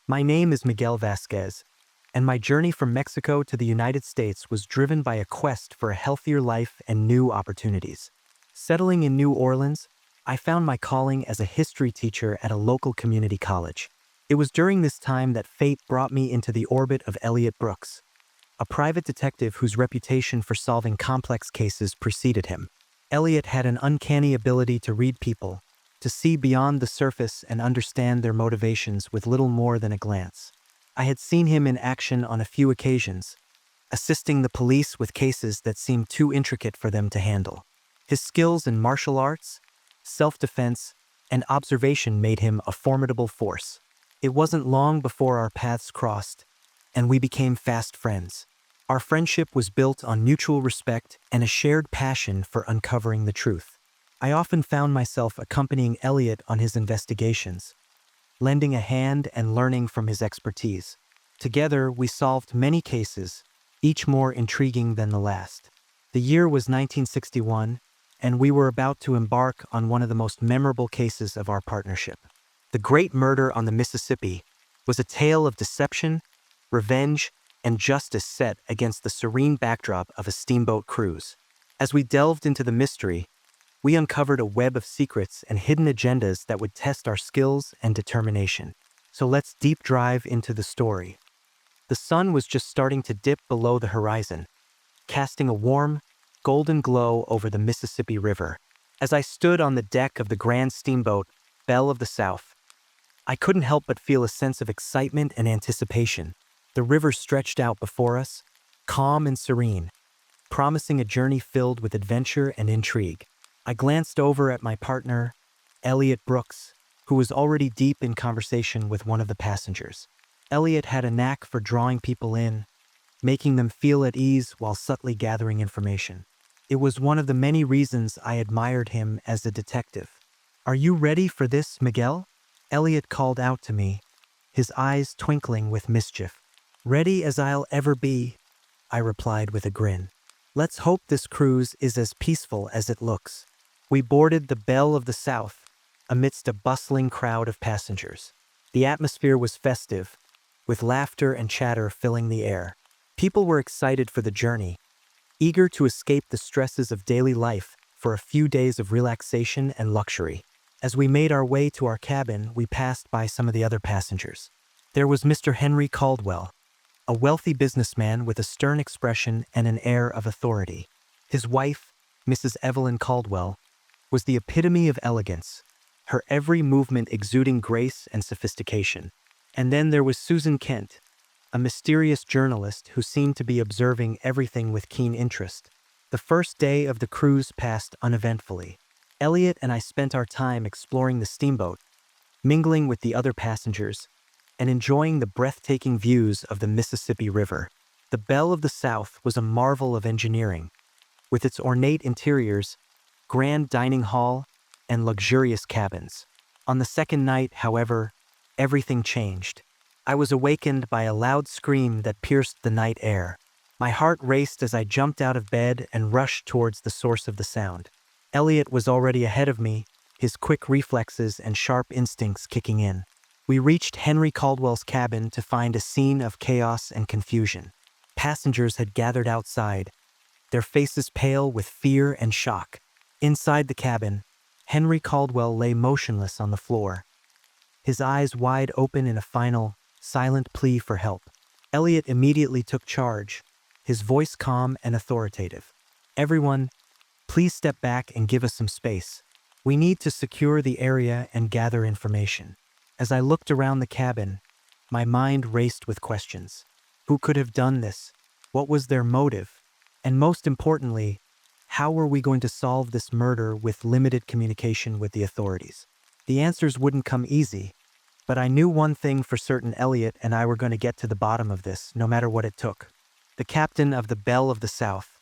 My name is Miguel Vasquez, and my journey from Mexico to the United States was driven by a quest for a healthier life and new opportunities. Settling in New Orleans, I found my calling as a history teacher at a local community college. It was during this time that fate brought me into the orbit of Elliot Brooks, a private detective whose reputation for solving complex cases preceded him. Elliot had an uncanny ability to read people, to see beyond the surface and understand their motivations with little more than a glance. I had seen him in action on a few occasions, assisting the police with cases that seemed too intricate for them to handle. His skills in martial arts, self-defense, and observation made him a formidable force. It wasn't long before our paths crossed, and we became fast friends. Our friendship was built on mutual respect and a shared passion for uncovering the truth. I often found myself accompanying Elliot on his investigations, lending a hand and learning from his expertise. Together, we solved many cases, each more intriguing than the last. The year was 1961, and we were about to embark on one of the most memorable cases of our partnership. The Great Murder on the Mississippi was a tale of deception, revenge, and justice set against the serene backdrop of a steamboat cruise. As we delved into the mystery, we uncovered a web of secrets and hidden agendas that would test our skills and determination. So let's deep dive into the story. The sun was just starting to dip below the horizon, casting a warm, golden glow over the Mississippi River. As I stood on the deck of the grand steamboat, Belle of the South, I couldn't help but feel a sense of excitement and anticipation. The river stretched out before us, calm and serene, promising a journey filled with adventure and intrigue. I glanced over at my partner, Elliot Brooks, who was already deep in conversation with one of the passengers. Elliot had a knack for drawing people in, making them feel at ease while subtly gathering information. It was one of the many reasons I admired him as a detective. "Are you ready for this, Miguel?" Elliot called out to me, his eyes twinkling with mischief. "Ready as I'll ever be," I replied with a grin. "Let's hope this cruise is as peaceful as it looks." We boarded the Belle of the South amidst a bustling crowd of passengers. The atmosphere was festive, with laughter and chatter filling the air. People were excited for the journey, eager to escape the stresses of daily life for a few days of relaxation and luxury. As we made our way to our cabin, we passed by some of the other passengers. There was Mr. Henry Caldwell, a wealthy businessman with a stern expression and an air of authority. His wife, Mrs. Evelyn Caldwell, was the epitome of elegance, her every movement exuding grace and sophistication. And then there was Susan Kent, a mysterious journalist who seemed to be observing everything with keen interest. The first day of the cruise passed uneventfully. Elliot and I spent our time exploring the steamboat, mingling with the other passengers, and enjoying the breathtaking views of the Mississippi River. The Belle of the South was a marvel of engineering, with its ornate interiors, grand dining hall, and luxurious cabins. On the second night, however, everything changed. I was awakened by a loud scream that pierced the night air. My heart raced as I jumped out of bed and rushed towards the source of the sound. Elliot was already ahead of me, his quick reflexes and sharp instincts kicking in. We reached Henry Caldwell's cabin to find a scene of chaos and confusion. Passengers had gathered outside, their faces pale with fear and shock. Inside the cabin, Henry Caldwell lay motionless on the floor, his eyes wide open in a final, silent plea for help. Elliot immediately took charge, his voice calm and authoritative. "Everyone, please step back and give us some space. We need to secure the area and gather information." As I looked around the cabin, my mind raced with questions. Who could have done this? What was their motive? And most importantly, how were we going to solve this murder with limited communication with the authorities? The answers wouldn't come easy, but I knew one thing for certain: Elliot and I were going to get to the bottom of this, no matter what it took. The captain of the Belle of the South,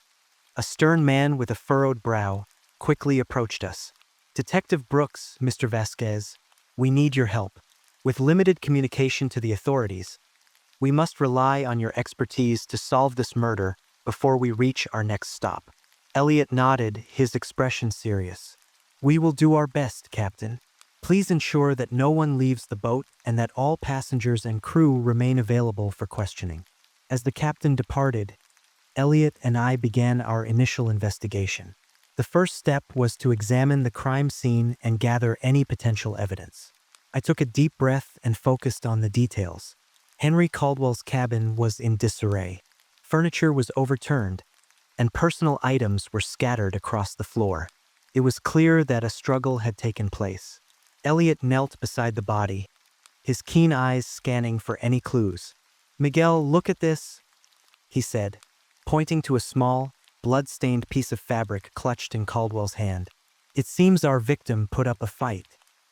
a stern man with a furrowed brow, quickly approached us. "Detective Brooks, Mr. Vasquez, we need your help. With limited communication to the authorities, we must rely on your expertise to solve this murder before we reach our next stop." Elliot nodded, his expression serious. "We will do our best, Captain. Please ensure that no one leaves the boat and that all passengers and crew remain available for questioning. As the captain departed, Elliot and I began our initial investigation. The first step was to examine the crime scene and gather any potential evidence. I took a deep breath and focused on the details. Henry Caldwell's cabin was in disarray. Furniture was overturned, and personal items were scattered across the floor. It was clear that a struggle had taken place. Elliot knelt beside the body, his keen eyes scanning for any clues. "Miguel, look at this," he said, pointing to a small, blood-stained piece of fabric clutched in Caldwell's hand. "It seems our victim put up a fight.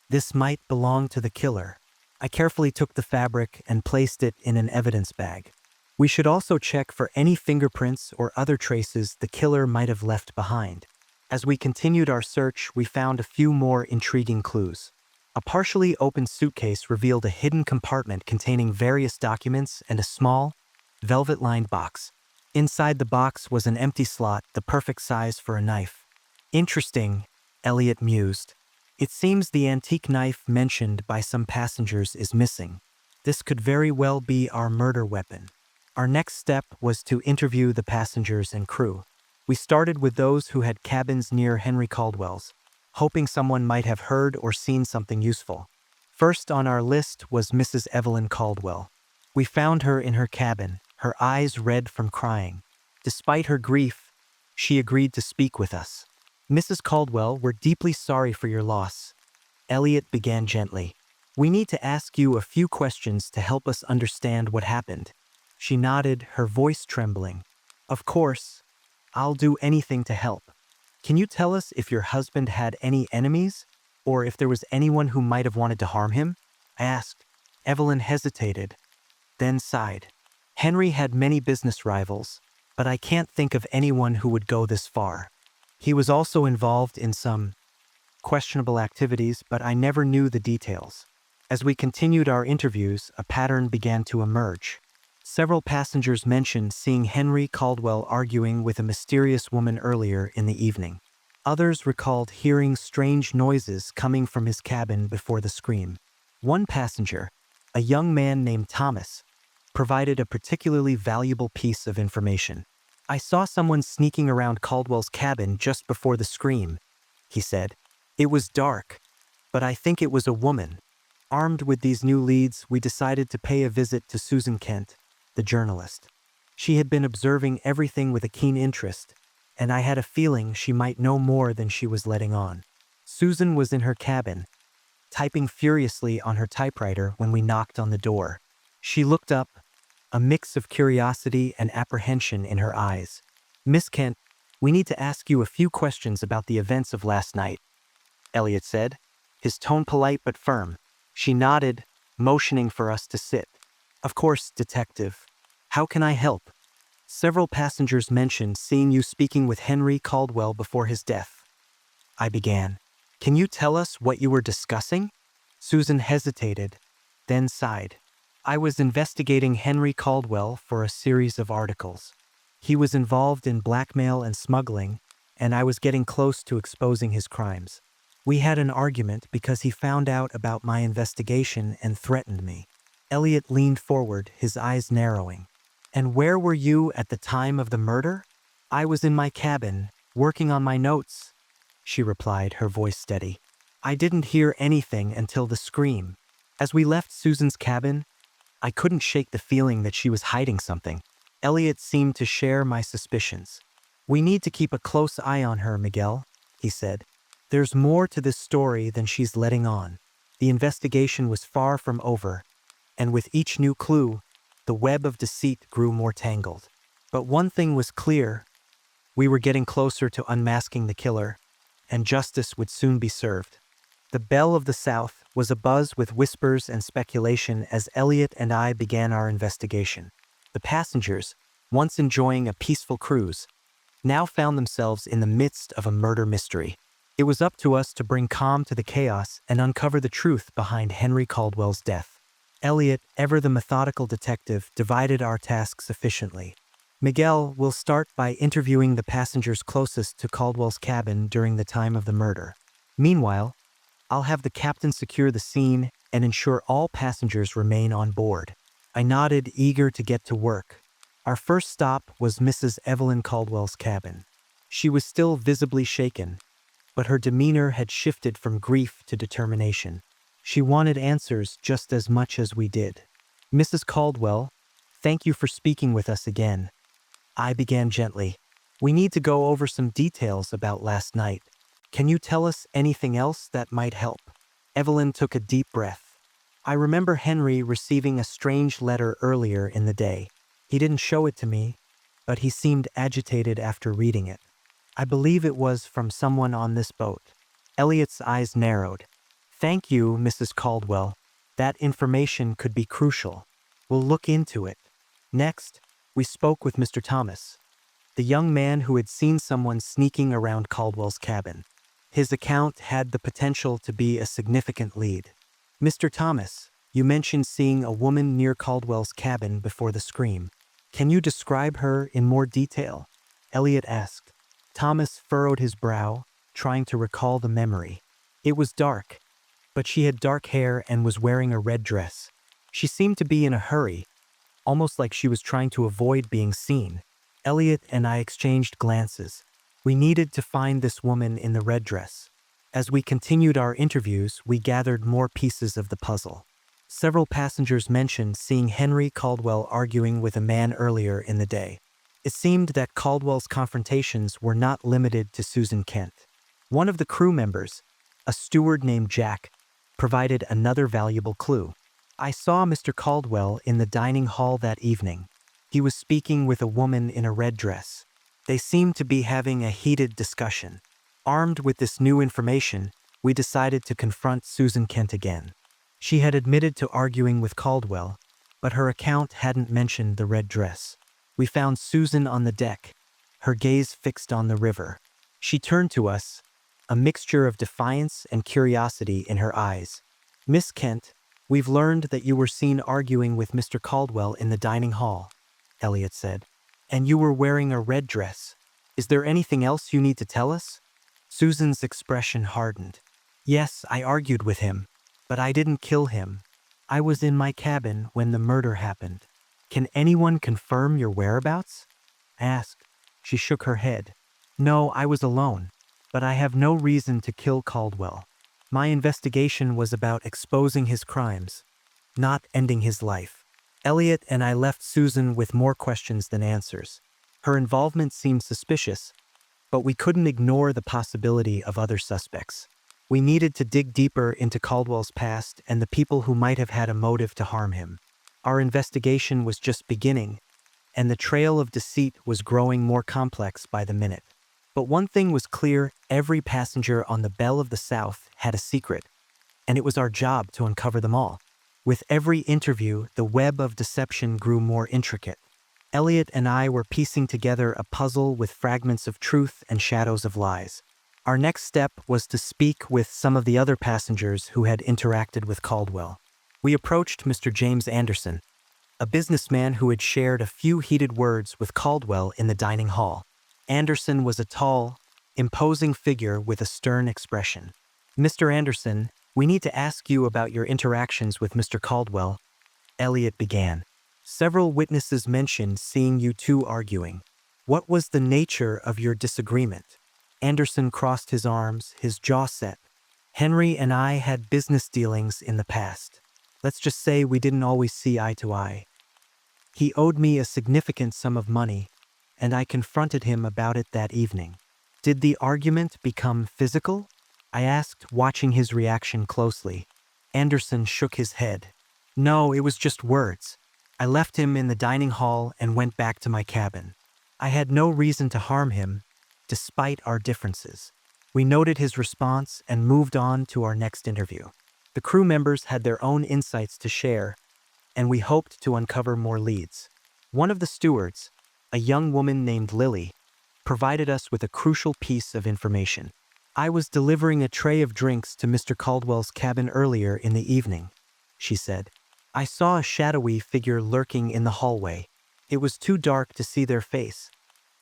This might belong to the killer." I carefully took the fabric and placed it in an evidence bag. We should also check for any fingerprints or other traces the killer might have left behind. As we continued our search, we found a few more intriguing clues. A partially open suitcase revealed a hidden compartment containing various documents and a small, velvet-lined box. Inside the box was an empty slot, the perfect size for a knife. "Interesting," Elliot mused. "It seems the antique knife mentioned by some passengers is missing. This could very well be our murder weapon." Our next step was to interview the passengers and crew. We started with those who had cabins near Henry Caldwell's, hoping someone might have heard or seen something useful. First on our list was Mrs. Evelyn Caldwell. We found her in her cabin, her eyes red from crying. Despite her grief, she agreed to speak with us. "Mrs. Caldwell, we're deeply sorry for your loss," Elliot began gently. "We need to ask you a few questions to help us understand what happened." She nodded, her voice trembling. "Of course, I'll do anything to help. Can you tell us if your husband had any enemies, or if there was anyone who might have wanted to harm him?" I asked. Evelyn hesitated, then sighed. "Henry had many business rivals, but I can't think of anyone who would go this far. He was also involved in some questionable activities, but I never knew the details." As we continued our interviews, a pattern began to emerge. Several passengers mentioned seeing Henry Caldwell arguing with a mysterious woman earlier in the evening. Others recalled hearing strange noises coming from his cabin before the scream. One passenger, a young man named Thomas, provided a particularly valuable piece of information. "I saw someone sneaking around Caldwell's cabin just before the scream," he said. "It was dark, but I think it was a woman." Armed with these new leads, we decided to pay a visit to Susan Kent, the journalist. She had been observing everything with a keen interest, and I had a feeling she might know more than she was letting on. Susan was in her cabin, typing furiously on her typewriter when we knocked on the door. She looked up, a mix of curiosity and apprehension in her eyes. "Miss Kent, we need to ask you a few questions about the events of last night," Elliot said, his tone polite but firm. She nodded, motioning for us to sit. "Of course, Detective. How can I help?" "Several passengers mentioned seeing you speaking with Henry Caldwell before his death," I began. "Can you tell us what you were discussing?" Susan hesitated, then sighed. "I was investigating Henry Caldwell for a series of articles. He was involved in blackmail and smuggling, and I was getting close to exposing his crimes. We had an argument because he found out about my investigation and threatened me." Elliot leaned forward, his eyes narrowing. "And where were you at the time of the murder?" "I was in my cabin, working on my notes," she replied, her voice steady. "I didn't hear anything until the scream. As we left Susan's cabin, I couldn't shake the feeling that she was hiding something." Elliot seemed to share my suspicions. "We need to keep a close eye on her, Miguel," he said. "There's more to this story than she's letting on." The investigation was far from over, and with each new clue, the web of deceit grew more tangled. But one thing was clear: we were getting closer to unmasking the killer, and justice would soon be served. The Belle of the South was abuzz with whispers and speculation as Elliot and I began our investigation. The passengers, once enjoying a peaceful cruise, now found themselves in the midst of a murder mystery. It was up to us to bring calm to the chaos and uncover the truth behind Henry Caldwell's death. Elliot, ever the methodical detective, divided our tasks efficiently. "Miguel will start by interviewing the passengers closest to Caldwell's cabin during the time of the murder. Meanwhile, I'll have the captain secure the scene and ensure all passengers remain on board." I nodded, eager to get to work. Our first stop was Mrs. Evelyn Caldwell's cabin. She was still visibly shaken, but her demeanor had shifted from grief to determination. She wanted answers just as much as we did. "Mrs. Caldwell, thank you for speaking with us again." I began gently. "We need to go over some details about last night. Can you tell us anything else that might help?" Evelyn took a deep breath. "I remember Henry receiving a strange letter earlier in the day. He didn't show it to me, but he seemed agitated after reading it. I believe it was from someone on this boat." Elliot's eyes narrowed. "Thank you, Mrs. Caldwell. That information could be crucial. We'll look into it." Next, we spoke with Mr. Thomas, the young man who had seen someone sneaking around Caldwell's cabin. His account had the potential to be a significant lead. "Mr. Thomas, you mentioned seeing a woman near Caldwell's cabin before the scream. Can you describe her in more detail?" Elliot asked. Thomas furrowed his brow, trying to recall the memory. "It was dark, but she had dark hair and was wearing a red dress. She seemed to be in a hurry, almost like she was trying to avoid being seen." Elliot and I exchanged glances. We needed to find this woman in the red dress. As we continued our interviews, we gathered more pieces of the puzzle. Several passengers mentioned seeing Henry Caldwell arguing with a man earlier in the day. It seemed that Caldwell's confrontations were not limited to Susan Kent. One of the crew members, a steward named Jack, provided another valuable clue. "I saw Mr. Caldwell in the dining hall that evening. He was speaking with a woman in a red dress. They seemed to be having a heated discussion." Armed with this new information, we decided to confront Susan Kent again. She had admitted to arguing with Caldwell, but her account hadn't mentioned the red dress. We found Susan on the deck, her gaze fixed on the river. She turned to us, a mixture of defiance and curiosity in her eyes. "Miss Kent, we've learned that you were seen arguing with Mr. Caldwell in the dining hall," Elliot said. "And you were wearing a red dress. Is there anything else you need to tell us?" Susan's expression hardened. "Yes, I argued with him, but I didn't kill him. I was in my cabin when the murder happened." "Can anyone confirm your whereabouts?" I asked. She shook her head. "No, I was alone, but I have no reason to kill Caldwell. My investigation was about exposing his crimes, not ending his life." Elliot and I left Susan with more questions than answers. Her involvement seemed suspicious, but we couldn't ignore the possibility of other suspects. We needed to dig deeper into Caldwell's past and the people who might have had a motive to harm him. Our investigation was just beginning, and the trail of deceit was growing more complex by the minute. But one thing was clear: every passenger on the Belle of the South had a secret, and it was our job to uncover them all. With every interview, the web of deception grew more intricate. Elliot and I were piecing together a puzzle with fragments of truth and shadows of lies. Our next step was to speak with some of the other passengers who had interacted with Caldwell. We approached Mr. James Anderson, a businessman who had shared a few heated words with Caldwell in the dining hall. Anderson was a tall, imposing figure with a stern expression. "Mr. Anderson, we need to ask you about your interactions with Mr. Caldwell," Elliot began. "Several witnesses mentioned seeing you two arguing. What was the nature of your disagreement?" Anderson crossed his arms, his jaw set. "Henry and I had business dealings in the past. Let's just say we didn't always see eye to eye. He owed me a significant sum of money, and I confronted him about it that evening." "Did the argument become physical?" I asked, watching his reaction closely. Anderson shook his head. "No, it was just words. I left him in the dining hall and went back to my cabin. I had no reason to harm him, despite our differences." We noted his response and moved on to our next interview. The crew members had their own insights to share, and we hoped to uncover more leads. One of the stewards, a young woman named Lily, provided us with a crucial piece of information. "I was delivering a tray of drinks to Mr. Caldwell's cabin earlier in the evening," she said. "I saw a shadowy figure lurking in the hallway. It was too dark to see their face,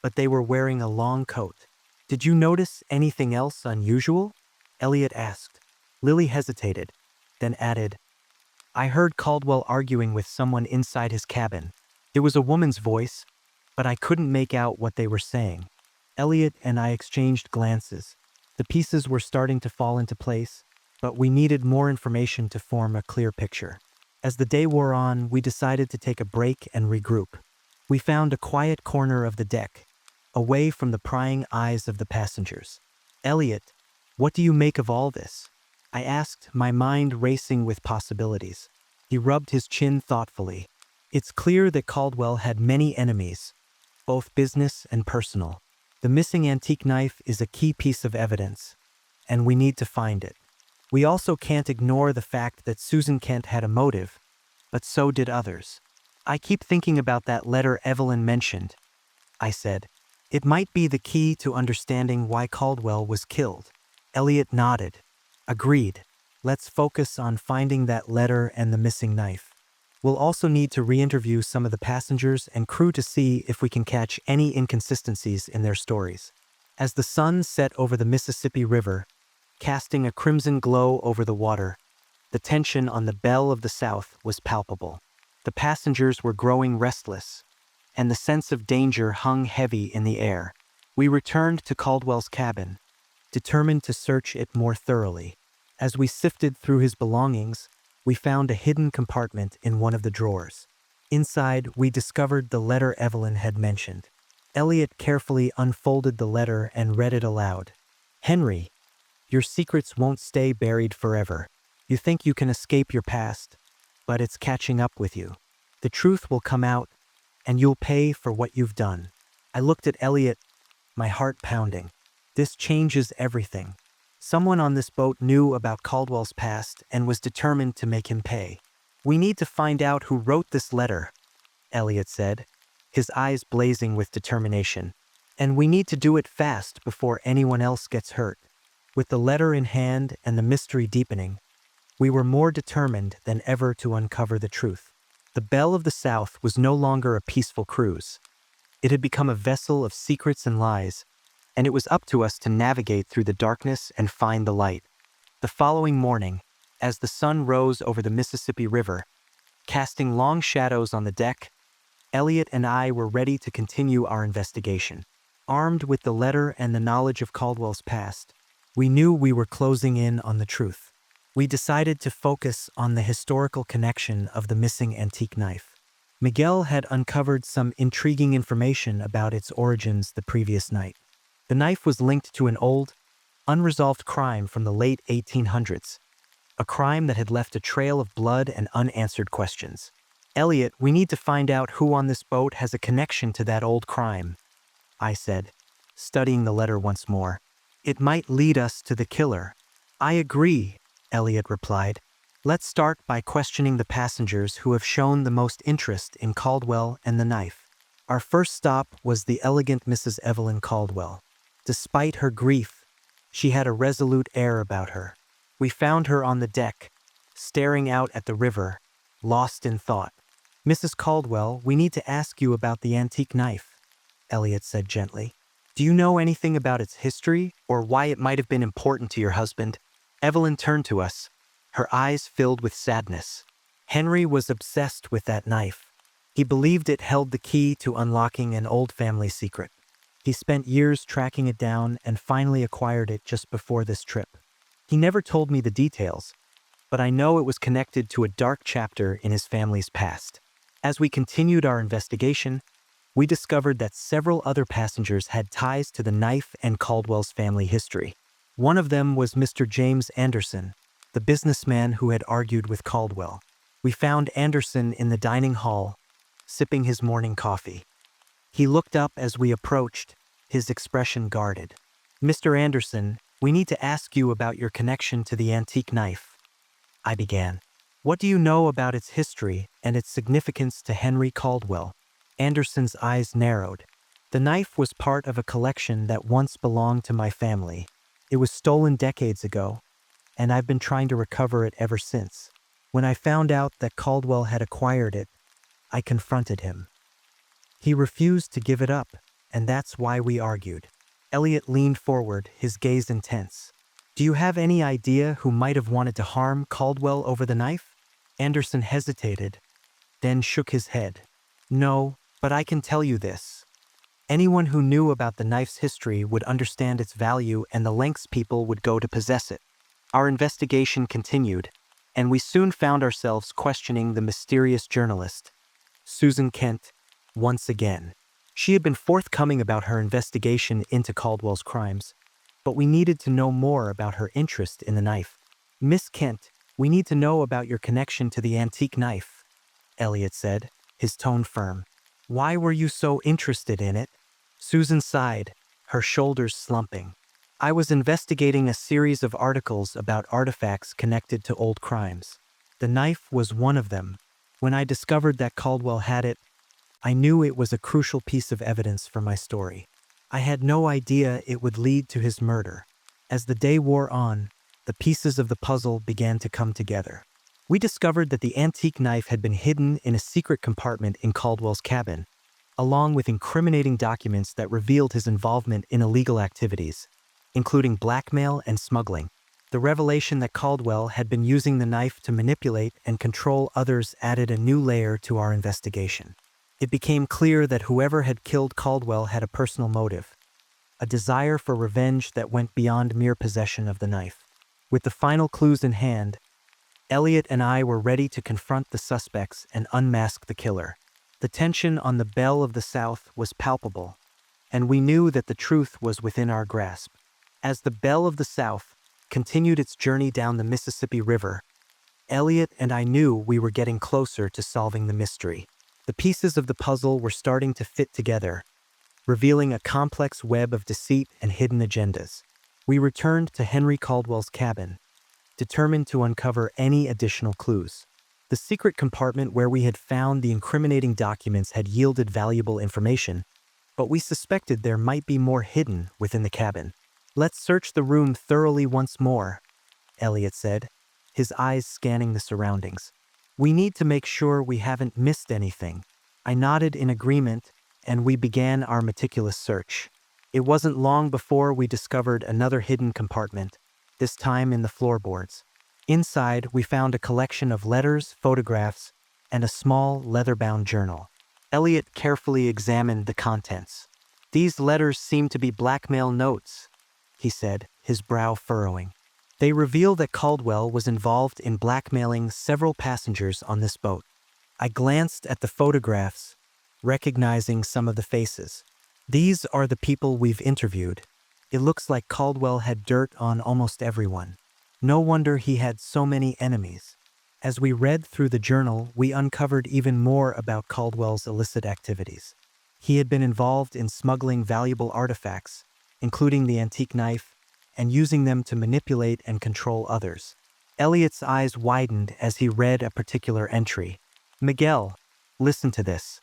but they were wearing a long coat." "Did you notice anything else unusual?" Elliot asked. Lily hesitated, then added, I heard Caldwell arguing with someone inside his cabin. It was a woman's voice, but I couldn't make out what they were saying. Elliot and I exchanged glances. The pieces were starting to fall into place, but we needed more information to form a clear picture. As the day wore on, we decided to take a break and regroup. We found a quiet corner of the deck, away from the prying eyes of the passengers. Elliot, what do you make of all this? I asked, my mind racing with possibilities. He rubbed his chin thoughtfully. It's clear that Caldwell had many enemies, both business and personal. The missing antique knife is a key piece of evidence, and we need to find it. We also can't ignore the fact that Susan Kent had a motive, but so did others. I keep thinking about that letter Evelyn mentioned, I said. It might be the key to understanding why Caldwell was killed. Elliot nodded. Agreed. Let's focus on finding that letter and the missing knife. We'll also need to re-interview some of the passengers and crew to see if we can catch any inconsistencies in their stories. As the sun set over the Mississippi River, casting a crimson glow over the water, the tension on the Belle of the South was palpable. The passengers were growing restless, and the sense of danger hung heavy in the air. We returned to Caldwell's cabin, determined to search it more thoroughly. As we sifted through his belongings, we found a hidden compartment in one of the drawers. Inside, we discovered the letter Evelyn had mentioned. Elliot carefully unfolded the letter and read it aloud. Henry, your secrets won't stay buried forever. You think you can escape your past, but it's catching up with you. The truth will come out, and you'll pay for what you've done. I looked at Elliot, my heart pounding. This changes everything. Someone on this boat knew about Caldwell's past and was determined to make him pay. We need to find out who wrote this letter, Elliot said, his eyes blazing with determination. And we need to do it fast before anyone else gets hurt. With the letter in hand and the mystery deepening, we were more determined than ever to uncover the truth. The Belle of the South was no longer a peaceful cruise. It had become a vessel of secrets and lies, and it was up to us to navigate through the darkness and find the light. The following morning, as the sun rose over the Mississippi River, casting long shadows on the deck, Elliot and I were ready to continue our investigation. Armed with the letter and the knowledge of Caldwell's past, we knew we were closing in on the truth. We decided to focus on the historical connection of the missing antique knife. Miguel had uncovered some intriguing information about its origins the previous night. The knife was linked to an old, unresolved crime from the late 1800s, a crime that had left a trail of blood and unanswered questions. Elliot, we need to find out who on this boat has a connection to that old crime, I said, studying the letter once more. It might lead us to the killer. I agree, Elliot replied. Let's start by questioning the passengers who have shown the most interest in Caldwell and the knife. Our first stop was the elegant Mrs. Evelyn Caldwell. Despite her grief, she had a resolute air about her. We found her on the deck, staring out at the river, lost in thought. Mrs. Caldwell, we need to ask you about the antique knife, Elliot said gently. Do you know anything about its history or why it might have been important to your husband? Evelyn turned to us, her eyes filled with sadness. Henry was obsessed with that knife. He believed it held the key to unlocking an old family secret. He spent years tracking it down and finally acquired it just before this trip. He never told me the details, but I know it was connected to a dark chapter in his family's past. As we continued our investigation, we discovered that several other passengers had ties to the knife and Caldwell's family history. One of them was Mr. James Anderson, the businessman who had argued with Caldwell. We found Anderson in the dining hall, sipping his morning coffee. He looked up as we approached, his expression guarded. Mr. Anderson, we need to ask you about your connection to the antique knife, I began. What do you know about its history and its significance to Henry Caldwell? Anderson's eyes narrowed. The knife was part of a collection that once belonged to my family. It was stolen decades ago, and I've been trying to recover it ever since. When I found out that Caldwell had acquired it, I confronted him. He refused to give it up, and that's why we argued. Elliot leaned forward, his gaze intense. Do Do you have any idea who might have wanted to harm Caldwell over the knife? Anderson hesitated, then shook his head. No, but I can tell you this. Anyone who knew about the knife's history would understand its value and the lengths people would go to possess it. Our investigation continued, and we soon found ourselves questioning the mysterious journalist, Susan Kent, once again. She had been forthcoming about her investigation into Caldwell's crimes, but we needed to know more about her interest in the knife. Miss Kent, we need to know about your connection to the antique knife, Elliot said, his tone firm. Why were you so interested in it? Susan sighed, her shoulders slumping. I was investigating a series of articles about artifacts connected to old crimes. The knife was one of them. When I discovered that Caldwell had it, I knew it was a crucial piece of evidence for my story. I had no idea it would lead to his murder. As the day wore on, the pieces of the puzzle began to come together. We discovered that the antique knife had been hidden in a secret compartment in Caldwell's cabin, along with incriminating documents that revealed his involvement in illegal activities, including blackmail and smuggling. The revelation that Caldwell had been using the knife to manipulate and control others added a new layer to our investigation. It became clear that whoever had killed Caldwell had a personal motive, a desire for revenge that went beyond mere possession of the knife. With the final clues in hand, Elliot and I were ready to confront the suspects and unmask the killer. The tension on the Belle of the South was palpable, and we knew that the truth was within our grasp. As the Belle of the South continued its journey down the Mississippi River, Elliot and I knew we were getting closer to solving the mystery. The pieces of the puzzle were starting to fit together, revealing a complex web of deceit and hidden agendas. We returned to Henry Caldwell's cabin, determined to uncover any additional clues. The secret compartment where we had found the incriminating documents had yielded valuable information, but we suspected there might be more hidden within the cabin. Let's search the room thoroughly once more, Elliot said, his eyes scanning the surroundings. We need to make sure we haven't missed anything. I nodded in agreement, and we began our meticulous search. It wasn't long before we discovered another hidden compartment, this time in the floorboards. Inside, we found a collection of letters, photographs, and a small leather-bound journal. Elliot carefully examined the contents. These letters seem to be blackmail notes, he said, his brow furrowing. They reveal that Caldwell was involved in blackmailing several passengers on this boat. I glanced at the photographs, recognizing some of the faces. These are the people we've interviewed. It looks like Caldwell had dirt on almost everyone. No wonder he had so many enemies. As we read through the journal, we uncovered even more about Caldwell's illicit activities. He had been involved in smuggling valuable artifacts, including the antique knife, and using them to manipulate and control others. Elliot's eyes widened as he read a particular entry. Miguel, listen to this.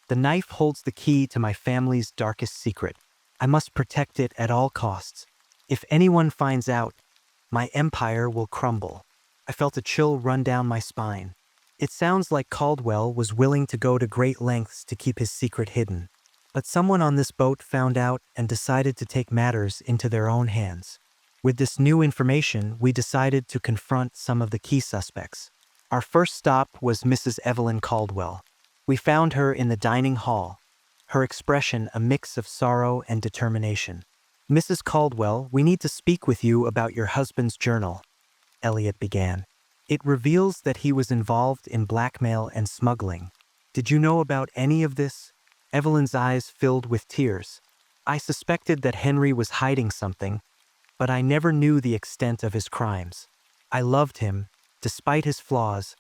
The knife holds the key to my family's darkest secret. I must protect it at all costs. If anyone finds out, my empire will crumble. I felt a chill run down my spine. It sounds like Caldwell was willing to go to great lengths to keep his secret hidden. But someone on this boat found out and decided to take matters into their own hands. With this new information, we decided to confront some of the key suspects. Our first stop was Mrs. Evelyn Caldwell. We found her in the dining hall, her expression a mix of sorrow and determination. Mrs. Caldwell, we need to speak with you about your husband's journal, Elliot began. It reveals that he was involved in blackmail and smuggling. Did you know about any of this? Evelyn's eyes filled with tears. I suspected that Henry was hiding something, but I never knew the extent of his crimes. I loved him, despite his flaws,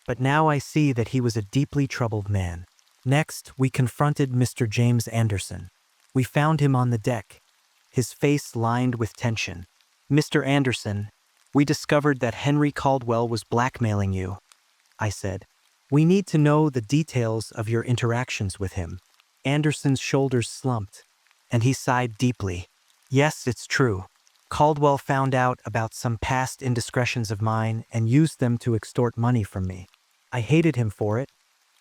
but now I see that he was a deeply troubled man. Next, we confronted Mr. James Anderson. We found him on the deck, his face lined with tension. Mr. Anderson, we discovered that Henry Caldwell was blackmailing you, I said. We need to know the details of your interactions with him. Anderson's shoulders slumped, and he sighed deeply. Yes, it's true. Caldwell found out about some past indiscretions of mine and used them to extort money from me. I hated him for it,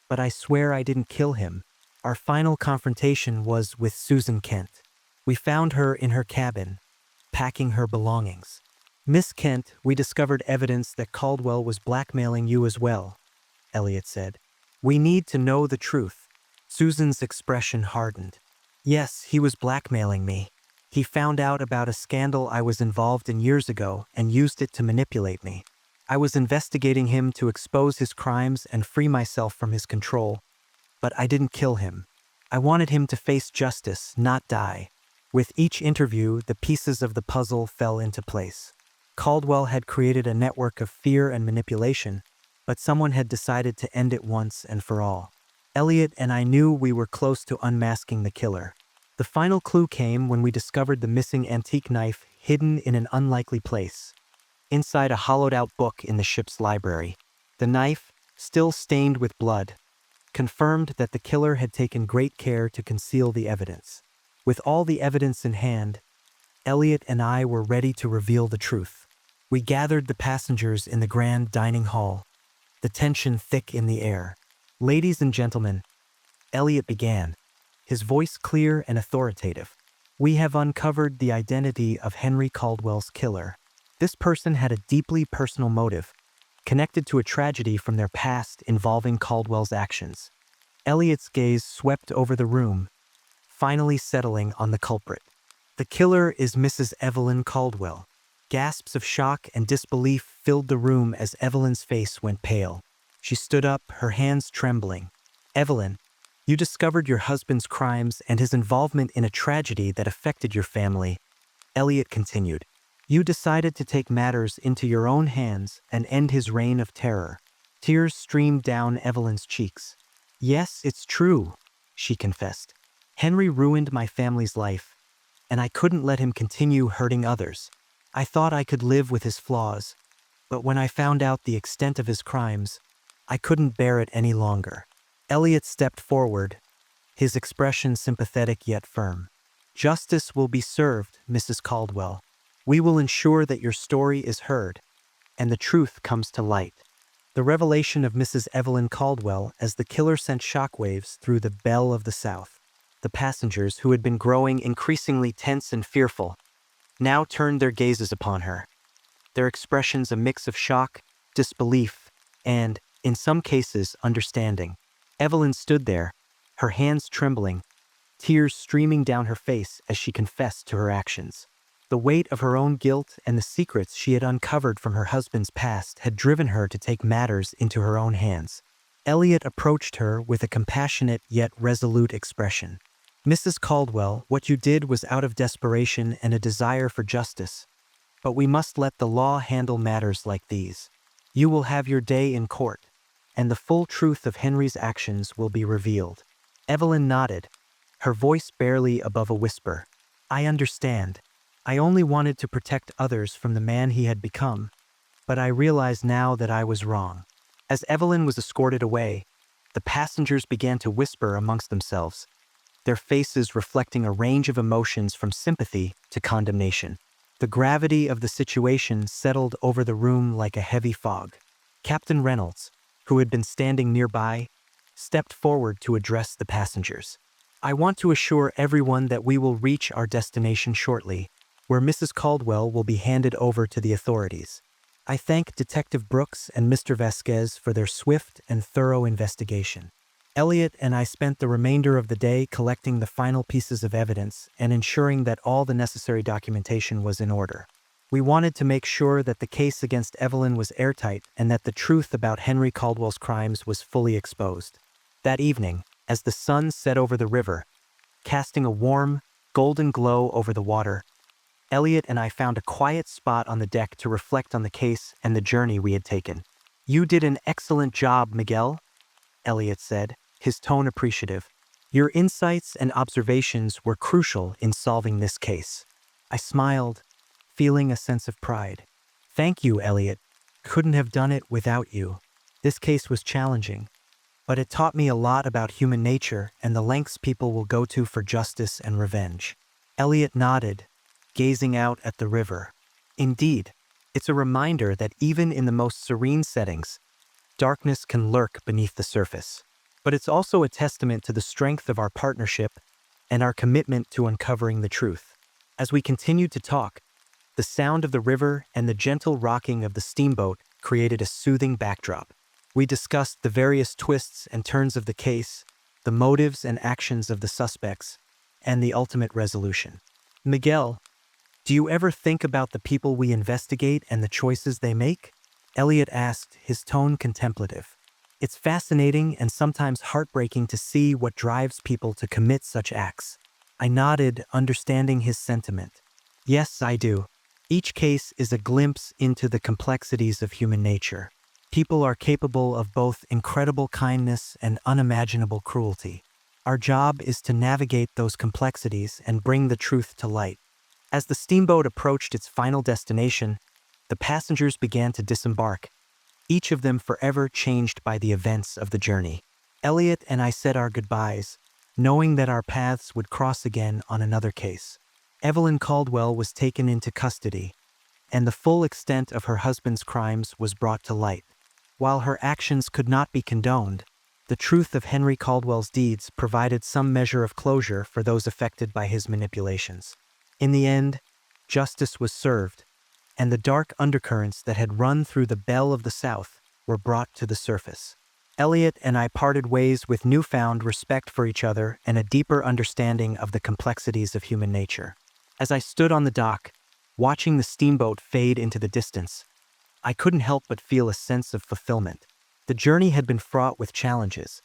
but I swear I didn't kill him. Our final confrontation was with Susan Kent. We found her in her cabin, packing her belongings. Miss Kent, we discovered evidence that Caldwell was blackmailing you as well, Elliot said. We need to know the truth. Susan's expression hardened. Yes, he was blackmailing me. He found out about a scandal I was involved in years ago and used it to manipulate me. I was investigating him to expose his crimes and free myself from his control, but I didn't kill him. I wanted him to face justice, not die. With each interview, the pieces of the puzzle fell into place. Caldwell had created a network of fear and manipulation, but someone had decided to end it once and for all. Elliot and I knew we were close to unmasking the killer. The final clue came when we discovered the missing antique knife hidden in an unlikely place, inside a hollowed-out book in the ship's library. The knife, still stained with blood, confirmed that the killer had taken great care to conceal the evidence. With all the evidence in hand, Elliot and I were ready to reveal the truth. We gathered the passengers in the grand dining hall, the tension thick in the air. Ladies and gentlemen, Elliot began, his voice clear and authoritative. We have uncovered the identity of Henry Caldwell's killer. This person had a deeply personal motive, connected to a tragedy from their past involving Caldwell's actions. Elliot's gaze swept over the room, finally settling on the culprit. The killer is Mrs. Evelyn Caldwell. Gasps of shock and disbelief filled the room as Evelyn's face went pale. She stood up, her hands trembling. Evelyn, you discovered your husband's crimes and his involvement in a tragedy that affected your family. Elliot continued. You decided to take matters into your own hands and end his reign of terror. Tears streamed down Evelyn's cheeks. Yes, it's true, she confessed. Henry ruined my family's life, and I couldn't let him continue hurting others. I thought I could live with his flaws, but when I found out the extent of his crimes, I couldn't bear it any longer. Elliot stepped forward, his expression sympathetic yet firm. Justice will be served, Mrs. Caldwell. We will ensure that your story is heard, and the truth comes to light. The revelation of Mrs. Evelyn Caldwell as the killer sent shockwaves through the Belle of the South. The passengers, who had been growing increasingly tense and fearful, now turned their gazes upon her, their expressions a mix of shock, disbelief, and, in some cases, understanding. Evelyn stood there, her hands trembling, tears streaming down her face as she confessed to her actions. The weight of her own guilt and the secrets she had uncovered from her husband's past had driven her to take matters into her own hands. Elliot approached her with a compassionate yet resolute expression. Mrs. Caldwell, what you did was out of desperation and a desire for justice, but we must let the law handle matters like these. You will have your day in court, and the full truth of Henry's actions will be revealed. Evelyn nodded, her voice barely above a whisper. I understand. I only wanted to protect others from the man he had become, but I realize now that I was wrong. As Evelyn was escorted away, the passengers began to whisper amongst themselves, their faces reflecting a range of emotions from sympathy to condemnation. The gravity of the situation settled over the room like a heavy fog. Captain Reynolds, who had been standing nearby, stepped forward to address the passengers. I want to assure everyone that we will reach our destination shortly, where Mrs. Caldwell will be handed over to the authorities. I thank Detective Brooks and Mr. Vasquez for their swift and thorough investigation. Elliot and I spent the remainder of the day collecting the final pieces of evidence and ensuring that all the necessary documentation was in order. We wanted to make sure that the case against Evelyn was airtight and that the truth about Henry Caldwell's crimes was fully exposed. That evening, as the sun set over the river, casting a warm, golden glow over the water, Elliot and I found a quiet spot on the deck to reflect on the case and the journey we had taken. You did an excellent job, Miguel, Elliot said, his tone appreciative. Your insights and observations were crucial in solving this case. I smiled, feeling a sense of pride. Thank you, Elliot. Couldn't have done it without you. This case was challenging, but it taught me a lot about human nature and the lengths people will go to for justice and revenge. Elliot nodded, gazing out at the river. Indeed, it's a reminder that even in the most serene settings, darkness can lurk beneath the surface. But it's also a testament to the strength of our partnership and our commitment to uncovering the truth. As we continued to talk, The sound of the river and the gentle rocking of the steamboat created a soothing backdrop. We discussed the various twists and turns of the case, the motives and actions of the suspects, and the ultimate resolution. Miguel, do you ever think about the people we investigate and the choices they make? Elliot asked, his tone contemplative. It's fascinating and sometimes heartbreaking to see what drives people to commit such acts. I nodded, understanding his sentiment. Yes, I do. Each case is a glimpse into the complexities of human nature. People are capable of both incredible kindness and unimaginable cruelty. Our job is to navigate those complexities and bring the truth to light. As the steamboat approached its final destination, the passengers began to disembark, each of them forever changed by the events of the journey. Elliot and I said our goodbyes, knowing that our paths would cross again on another case. Evelyn Caldwell was taken into custody, and the full extent of her husband's crimes was brought to light. While her actions could not be condoned, the truth of Henry Caldwell's deeds provided some measure of closure for those affected by his manipulations. In the end, justice was served, and the dark undercurrents that had run through the Belle of the South were brought to the surface. Elliot and I parted ways with newfound respect for each other and a deeper understanding of the complexities of human nature. As I stood on the dock, watching the steamboat fade into the distance, I couldn't help but feel a sense of fulfillment. The journey had been fraught with challenges,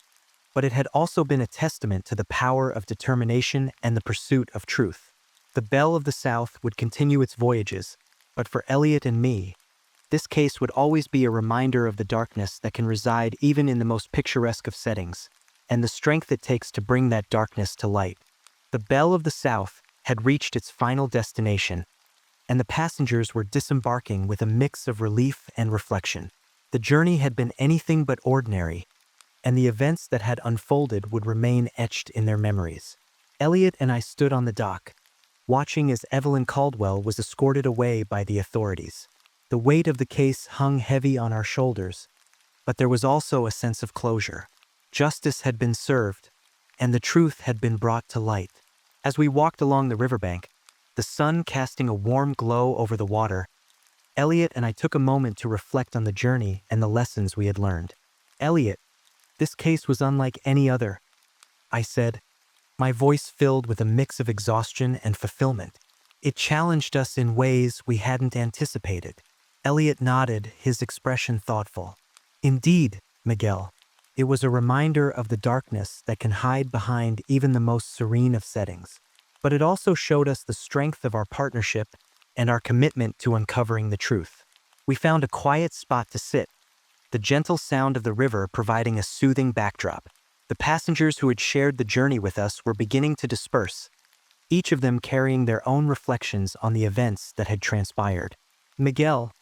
but it had also been a testament to the power of determination and the pursuit of truth. The Belle of the South would continue its voyages, but for Elliot and me, this case would always be a reminder of the darkness that can reside even in the most picturesque of settings, and the strength it takes to bring that darkness to light. The Belle of the South had reached its final destination, and the passengers were disembarking with a mix of relief and reflection. The journey had been anything but ordinary, and the events that had unfolded would remain etched in their memories. Elliot and I stood on the dock, watching as Evelyn Caldwell was escorted away by the authorities. The weight of the case hung heavy on our shoulders, but there was also a sense of closure. Justice had been served, and the truth had been brought to light. As we walked along the riverbank, the sun casting a warm glow over the water, Elliot and I took a moment to reflect on the journey and the lessons we had learned. Elliot, this case was unlike any other, I said, my voice filled with a mix of exhaustion and fulfillment. It challenged us in ways we hadn't anticipated. Elliot nodded, his expression thoughtful. Indeed, Miguel, it was a reminder of the darkness that can hide behind even the most serene of settings. But it also showed us the strength of our partnership and our commitment to uncovering the truth. We found a quiet spot to sit, the gentle sound of the river providing a soothing backdrop. The passengers who had shared the journey with us were beginning to disperse, each of them carrying their own reflections on the events that had transpired. Miguel,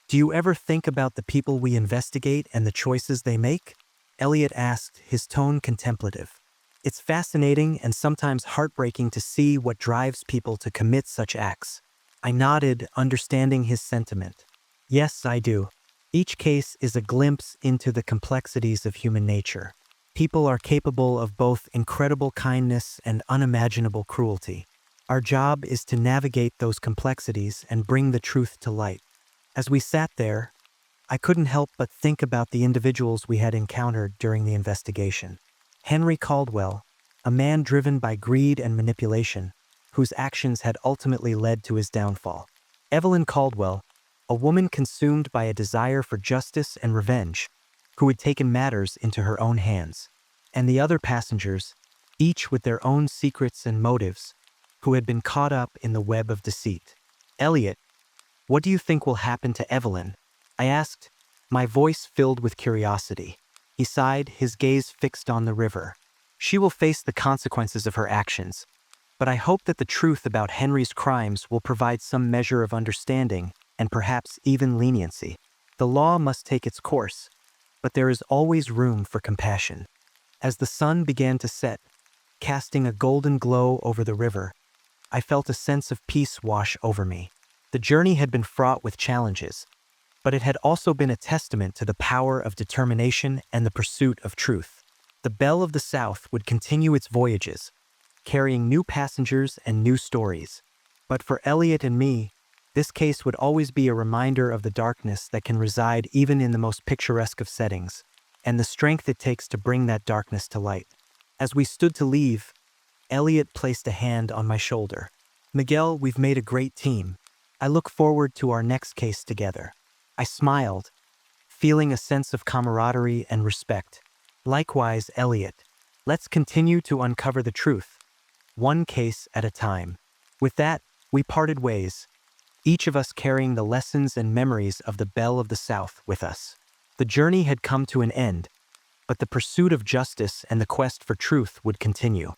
do you ever think about the people we investigate and the choices they make? Elliot asked, his tone contemplative. It's fascinating and sometimes heartbreaking to see what drives people to commit such acts. I nodded, understanding his sentiment. Yes, I do. Each case is a glimpse into the complexities of human nature. People are capable of both incredible kindness and unimaginable cruelty. Our job is to navigate those complexities and bring the truth to light. As we sat there, I couldn't help but think about the individuals we had encountered during the investigation. Henry Caldwell, a man driven by greed and manipulation, whose actions had ultimately led to his downfall. Evelyn Caldwell, a woman consumed by a desire for justice and revenge, who had taken matters into her own hands. And the other passengers, each with their own secrets and motives, who had been caught up in the web of deceit. Elliot, what do you think will happen to Evelyn? I asked, my voice filled with curiosity. He sighed, his gaze fixed on the river. She will face the consequences of her actions, but I hope that the truth about Henry's crimes will provide some measure of understanding and perhaps even leniency. The law must take its course, but there is always room for compassion. As the sun began to set, casting a golden glow over the river, I felt a sense of peace wash over me. The journey had been fraught with challenges, but it had also been a testament to the power of determination and the pursuit of truth. The Belle of the South would continue its voyages, carrying new passengers and new stories. But for Elliot and me, This case would always be a reminder of the darkness that can reside even in the most picturesque of settings, and the strength it takes to bring that darkness to light. As we stood to leave, Elliot placed a hand on my shoulder. "Miguel, we've made a great team. I look forward to our next case together." I smiled, feeling a sense of camaraderie and respect. "Likewise, Elliot. Let's continue to uncover the truth, one case at a time." With that, we parted ways, each of us carrying the lessons and memories of the Belle of the South with us. The journey had come to an end, but the pursuit of justice and the quest for truth would continue.